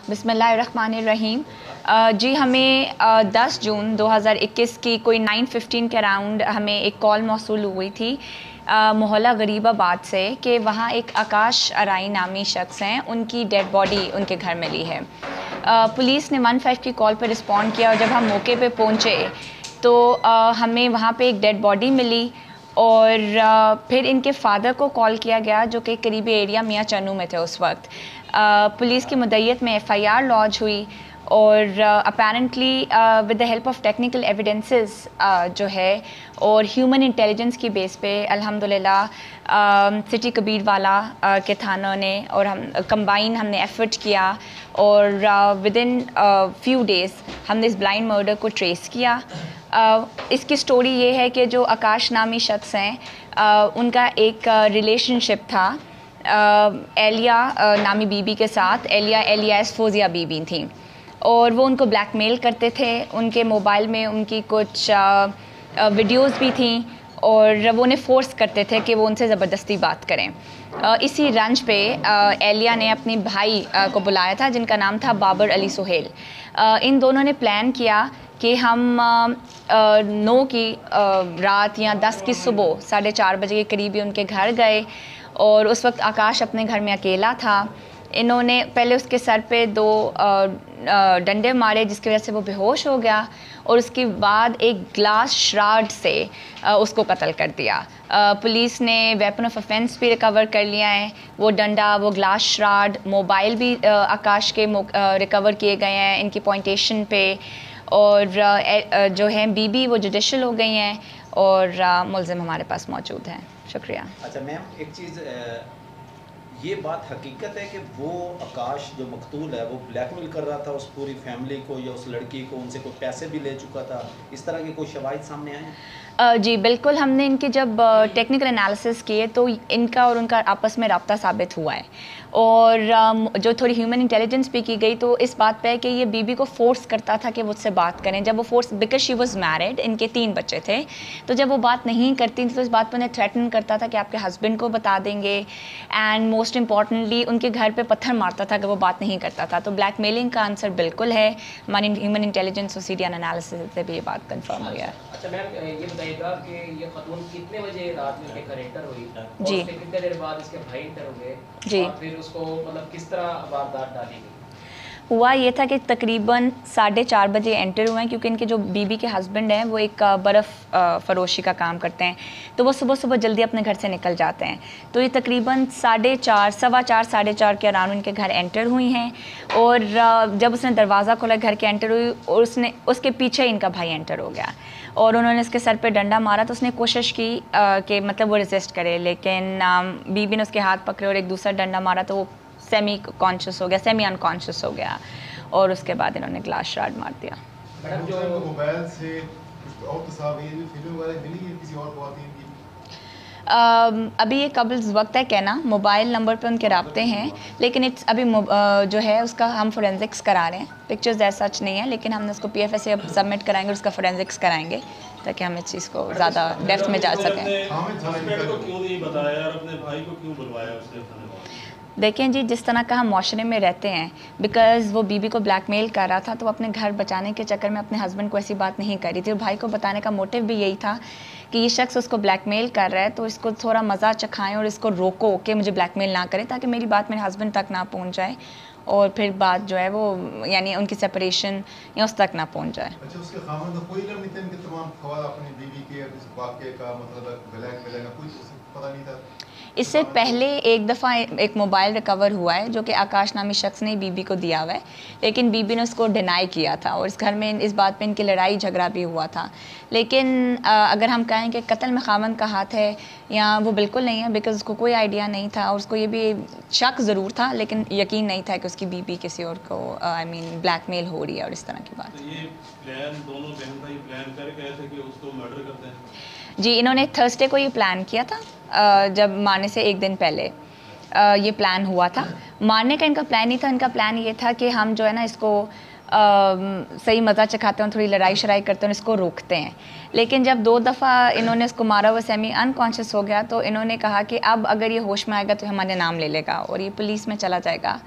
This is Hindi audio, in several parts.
बिस्मिल्लाहिर्रहमानिर्रहीम। जी हमें 10 जून 2021 की कोई 9:15 के अराउंड हमें एक कॉल मौसूल हुई थी मोहल्ला गरीबाबाद से कि वहाँ एक आकाश अराई नामी शख्स हैं, उनकी डेड बॉडी उनके घर मिली है। पुलिस ने 15 की कॉल पर रिस्पॉन्ड किया और जब हम मौके पे पहुँचे तो हमें वहाँ पे एक डेड बॉडी मिली और फिर इनके फादर को कॉल किया गया जो कि करीबी एरिया मियाँ चन्नू में थे उस वक्त। पुलिस की मुद्दत में FIR लॉन्च हुई और apparently with the help of technical evidences जो है और ह्यूमन इंटेलिजेंस की बेस पे अल्हम्दुलिल्लाह सिटी कबीरवाला के थानों ने और हम कंबाइन हमने एफर्ट किया और विद इन फ्यू डेज़ हमने इस ब्लाइंड मर्डर को ट्रेस किया। इसकी स्टोरी ये है कि जो आकाश नामी शख्स हैं उनका एक रिलेशनशिप था एलिया नामी बीबी के साथ। एलियास फोजिया बीबी थी और वो उनको ब्लैकमेल करते थे। उनके मोबाइल में उनकी कुछ वीडियोस भी थी और वो उन्हें फोर्स करते थे कि वो उनसे ज़बरदस्ती बात करें। इसी रंज पे एलिया ने अपनी भाई को बुलाया था जिनका नाम था बाबर अली सुहेल। इन दोनों ने प्लान किया कि हम 9 की रात या 10 की सुबह 4:30 बजे के करीब ही उनके घर गए और उस वक्त आकाश अपने घर में अकेला था। इन्होंने पहले उसके सर पे 2 डंडे मारे जिसकी वजह से वो बेहोश हो गया और उसके बाद एक ग्लास श्राड से उसको कत्ल कर दिया। पुलिस ने वेपन ऑफ ऑफेंस भी रिकवर कर लिया है, वो डंडा, वो ग्लास श्राड, मोबाइल भी आकाश के रिकवर किए गए हैं इनकी पॉइंटेशन पे और जो है बीबी वो जुडिशल हो गई हैं और मुलजिम हमारे पास मौजूद हैं। शुक्रिया। अच्छा मैम, एक चीज़ ये बात हकीकत है कि वो आकाश जो मकतूल है वो ब्लैकमेल कर रहा था उस पूरी फैमिली को या उस लड़की को, उनसे कोई पैसे भी ले चुका था, इस तरह के कोई शवाहिद सामने आए? जी बिल्कुल, हमने इनके जब टेक्निकल एनालिसिस किए तो इनका और उनका आपस में रब्ता साबित हुआ है और जो थोड़ी ह्यूमन इंटेलिजेंस भी की गई तो इस बात पे है कि ये बीबी को फोर्स करता था कि वो उससे बात करें। जब वो force, because she was married, इनके 3 बच्चे थे, तो जब वो बात नहीं करती तो इस बात पर उन्हें थ्रेटन करता था कि आपके हस्बैंड को बता देंगे एंड मोस्ट इंपॉर्टेंटली उनके घर पे पत्थर मारता था कि वो बात नहीं करता था। तो ब्लैकमेलिंग का आंसर बिल्कुल है। हमारी ह्यूमन इंटेलिजेंस और CDN एनालिसिस से भी ये बात कन्फर्म हो गया। अच्छा मैम, ये बताइएगा कि ये खातून कितने बजे रात में उनके घर एंटर हुई जी, और कितने देर बाद इसके भाई एंटर हुए जी, और फिर उसको मतलब किस तरह वारदात डाली गई? हुआ ये था कि तकरीबन 4:30 बजे एंटर हुए हैं क्योंकि इनके जो बीबी के हस्बैंड हैं वो एक बर्फ़ फ़रोशी का काम करते हैं, तो वो सुबह सुबह जल्दी अपने घर से निकल जाते हैं। तो ये तकरीबन 4:30, 4:15, 4:30 के अराउंड इनके घर एंटर हुई हैं और जब उसने दरवाज़ा खोला, घर के एंटर हुई और उसके पीछे इनका भाई एंटर हो गया और उन्होंने इसके सर पे डंडा मारा। तो उसने कोशिश की कि मतलब वो रेजिस्ट करे, लेकिन बीबी ने उसके हाथ पकड़े और एक दूसरा डंडा मारा तो वो सेमी अनकॉन्शियस हो गया और उसके बाद इन्होंने ग्लास श्राड मार दिया। मैडम जो मोबाइल से और तस्वीर भी फिल्म वगैरह मिली है किसी और ख़वातीन की? अभी ये कबल वक्त है कहना, मोबाइल नंबर पे उनके राब्ते हैं लेकिन इट्स अभी जो है उसका हम फोरेंसिक्स करा रहे हैं। पिक्चर्स ऐसा सच नहीं है लेकिन हमने उसको PFS से अब सबमिट कराएंगे और उसका फोरेंसिक्स कराएंगे ताकि हम इस चीज़ को ज़्यादा डेप्थ में जा सकें। देखें जी, जिस तरह का हम माशरे में रहते हैं, बिकॉज़ वो बीबी को ब्लैकमेल कर रहा था तो अपने घर बचाने के चक्कर में अपने हस्बैंड को ऐसी बात नहीं करी थी और भाई को बताने का मोटिव भी यही था कि ये शख्स उसको ब्लैकमेल कर रहा है तो इसको थोड़ा मज़ा चखाएं और इसको रोको कि मुझे ब्लैकमेल ना करे ताकि मेरी बात मेरे हस्बैंड तक ना पहुंच जाए और फिर बात जो है वो यानी उनकी सेपरेशन या उस तक ना पहुंच जाए। अच्छा, उसके खामन कोई इल्म नहीं था इनके तमाम ख़वात अपनी बीवी के इस वाक़े का, मतलब ब्लैकमेल का कुछ पता नहीं था? इससे पहले एक दफ़ा एक मोबाइल रिकवर हुआ है जो कि आकाश नामी शख्स ने बीबी को दिया हुआ है, लेकिन बीबी ने उसको डिनाई किया था और इस घर में इस बात पे इनकी लड़ाई झगड़ा भी हुआ था। लेकिन अगर हम कहें कि कत्ल में खामन का हाथ है या वो बिल्कुल नहीं है, बिकॉज उसको कोई आइडिया नहीं था और उसको ये भी शक ज़रूर था लेकिन यकीन नहीं था कि उसकी बीबी किसी और को ब्लैकमेल हो रही है और इस तरह की बात। तो ये प्लान दोनों बहन भाई प्लान कर गए थे कि उसको मर्डर करते हैं? जी, इन्होंने थर्सडे को ये प्लान किया था, जब मारने से एक दिन पहले ये प्लान हुआ था। मारने का इनका प्लान नहीं था, इनका प्लान ये था कि हम जो है ना इसको सही मज़ा चखाते हैं, थोड़ी लड़ाई शराई करते हैं, इसको रोकते हैं। लेकिन जब 2 दफ़ा इन्होंने इसको मारा, वो सेमी अनकॉन्शियस हो गया तो इन्होंने कहा कि अब अगर ये होश में आएगा तो हमारे नाम ले लेगा और ये पुलिस में चला जाएगा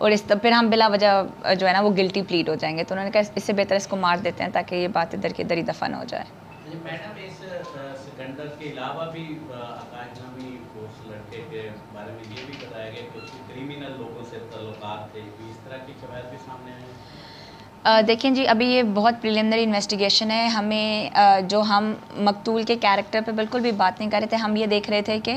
और फिर हम बिला वजह जो है ना वो गिल्टी प्लीड हो जाएंगे। तो उन्होंने कहा इससे बेहतर इसको मार देते हैं ताकि ये बात इधर की इधर ही दफन हो जाए। मैडम इस सिकंदर के अलावा भी आकाश नामी उस लड़के के बारे में ये भी बताया गया कि उसके क्रिमिनल लोगों से ताल्लुकात थे, इस तरह की शवायद भी सामने आए। देखें जी, अभी ये बहुत प्रिलिमिनरी इन्वेस्टिगेशन है। हमें जो हम मकतूल के कैरेक्टर पे बिल्कुल भी बात नहीं कर रहे थे, हम ये देख रहे थे कि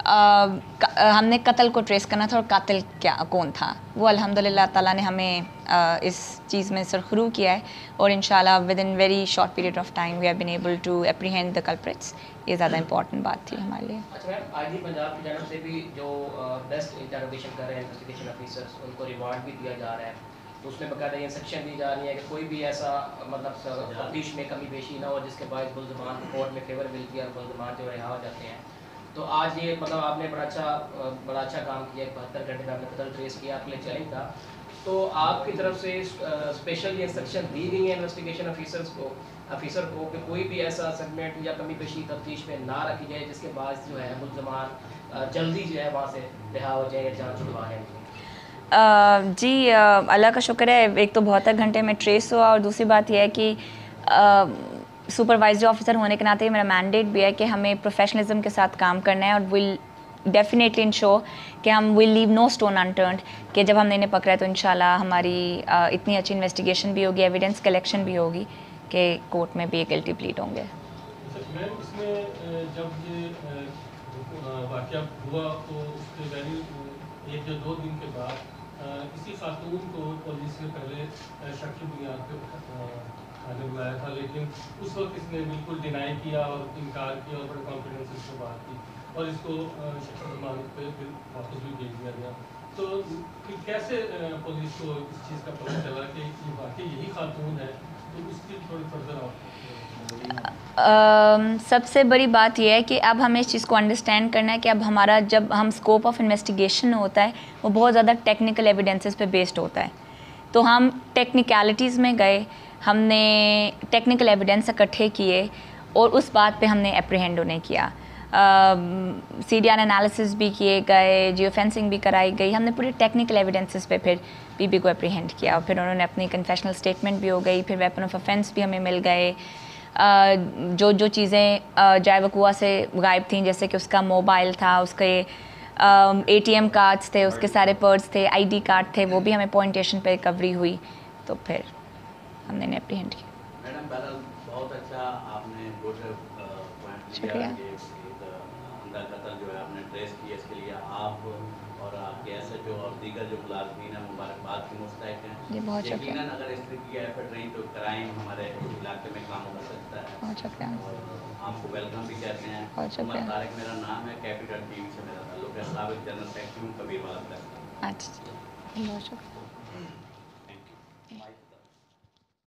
हमने कत्ल को ट्रेस करना था और कातिल कौन था। वो अल्हम्दुलिल्लाह ताला ने हमें इस चीज़ में सरखरू किया है और इंशाल्लाह with in very short period of time we have been able to apprehend the culprits. ये ज़्यादा इंपॉर्टेंट बात थी हमारे लिए। अच्छा मैम, आईजी पंजाब की जानब से भी जो बेस्ट इंटरोगेशन कर रहे हैं इन्वेस्टिगेशन ऑफिसर्स, उनको रिवार्ड भी दिया जा रहा है। तो उसमें बकायदा इंस्ट्रक्शन दी जा रही है कि कोई भी ऐसा मतलब तफ्तीश में कमी पेशी ना हो जिसके बायस मुल्ज़मान को कोर्ट में फेवर मिलती है और मुल्ज़मान जो रिहा हो जाते हैं। तो आज ये मतलब आपने बड़ा अच्छा काम किया, 72 घंटे में आपने कत्ल ट्रेस किया, आपके लिए चैलेंज था। तो आपकी तरफ से स्पेशल इंस्ट्रक्शन दी गई है इन्वेस्टिगेशन ऑफिसर को कि कोई भी ऐसा सेगमेंट या कमी पेशी तफ्तीश में ना रखी जाए जिसके बाद जो है मुल्ज़मान जल्दी जो है वहाँ से रिहा हो जाए या जान छुड़वा है। जी अल्लाह का शुक्र है, एक तो 72 घंटे में ट्रेस हुआ और दूसरी बात यह है कि सुपरवाइजरी ऑफिसर होने के नाते मेरा मैंडेट भी है कि हमें प्रोफेशनलिज्म के साथ काम करना है और विल डेफिनेटली इंश्योर कि हम will leave no stone unturned, कि जब हमने इन्हें पकड़ा है तो इंशाल्लाह हमारी इतनी अच्छी इन्वेस्टिगेशन भी होगी, एविडेंस कलेक्शन भी होगी कि कोर्ट में भी ये गिल्टी प्लीड होंगे। मैम इसमें जब ये वाक़या हुआ तो उसके वैल्यू 1 या 2 दिन के बाद किसी खातून को पुलिस ने पहले शक की बुनियाद पर थाने बुलाया था, लेकिन उस वक्त इसने बिल्कुल डिनाई किया और इनकार किया और बड़े कॉन्फिडेंस से इसको बात की और इसको जमानत पे फिर वापस भी भेज दिया गया। तो फिर कैसे पुलिस को इस चीज़ का पता चला कि ये वाकई यही खातून है? तो उसकी थोड़ी फर्दर सबसे बड़ी बात यह है कि अब हमें इस चीज़ को अंडरस्टैंड करना है कि अब हमारा जब हम स्कोप ऑफ इन्वेस्टिगेशन होता है वो बहुत ज़्यादा टेक्निकल एविडेंसेस पे बेस्ड होता है। तो हम टेक्निकलिटीज़ में गए, हमने टेक्निकल एविडेंस इकट्ठे किए और उस बात पे हमने एप्रीहेंड उन्हें किया। CDR एनालिसिस भी किए गए, जियो फेंसिंग भी कराई गई, हमने पूरे टेक्निकल एविडेंसेस पे फिर बीबी को एप्रीहेंड किया और फिर उन्होंने अपनी कन्फेशनल स्टेटमेंट भी हो गई, फिर वेपन ऑफ ऑफेंस भी हमें मिल गए। जो चीज़ें जाए वकुआ से गायब थी, जैसे कि उसका मोबाइल था, उसके ATM कार्ड्स थे, उसके सारे पर्स थे, ID कार्ड थे, वो भी हमें पॉइंटेशन पे रिकवरी हुई, तो फिर हमने इन्हें एप्रीहेंड किया। मैडम बहरहाल बहुत अच्छा आपने गुड पॉइंट शुक्रिया। अंदर कत्ल जो है आपने ट्रेस किया, इसके लिए आप और आपके SHO और दीगर जो मुलाजमीन हैं मुबारकबाद की मुस्तहिक हैं। जी बहुत शुक्रिया। यकीनन अगर इस तरह की एफर्ट रही तो क्राइम हमारे इलाके में कम हो सकता है। बहुत शुक्रिया। और आपको वेलकम भी कहते हैं। बहुत शुक्रिया। उमर तारिक मेरा नाम है, कैपिटल TV से मेरा ताल्लुक है, साबिक जनरल सेक्रेटरी हूं कबीरवाला। अच्छा, बहुत शुक्रिया।